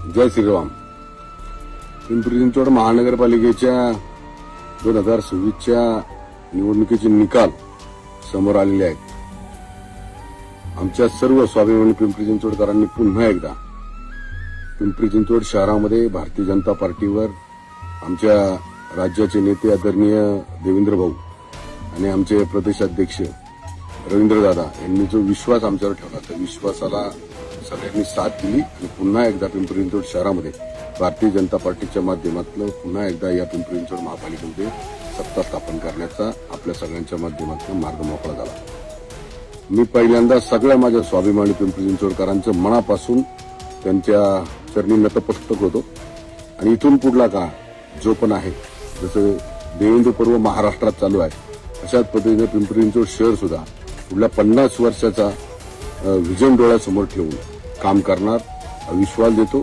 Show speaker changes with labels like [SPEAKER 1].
[SPEAKER 1] जय श्रीराम. पिंपरी चिंचवड महानगरपालिकेच्या 2026च्या निवडणुकीचे निकाल समोर आलेले आहेत. आमच्या सर्व स्वाभिमानी पिंपरी चिंचवडकरांनी पुन्हा एकदा पिंपरी चिंचवड शहरामध्ये भारतीय जनता पार्टीवर आमच्या राज्याचे नेते आदरणीय देवेंद्र भाऊ आणि आमचे प्रदेशाध्यक्ष रवींद्रदादा यांनी जो विश्वास आमच्यावर ठेवला त्या विश्वासाला सगळ्यांनी साथ दिली आणि पुन्हा एकदा पिंपरी चिंचवड शहरामध्ये भारतीय जनता पार्टीच्या माध्यमातून पुन्हा एकदा या पिंपरी चिंचवड महापालिकेमध्ये सत्ता स्थापन करण्याचा आपल्या सगळ्यांच्या माध्यमातून मार्ग मोकळा झाला. मी पहिल्यांदा सगळ्या माझ्या स्वाभिमानी पिंपरी चिंचवडकरांचं मनापासून त्यांच्या चरणी नतमस्तक होतो आणि इथून पुढला काळ जो पण आहे जसं देवेंद्र पर्व महाराष्ट्रात चालू आहे अशाच पद्धतीने पिंपरी चिंचवड शहर सुद्धा पुढल्या 50 वर्षाचा व्हिजन डोळ्यासमोर ठेवून काम करणार हा विश्वास देतो.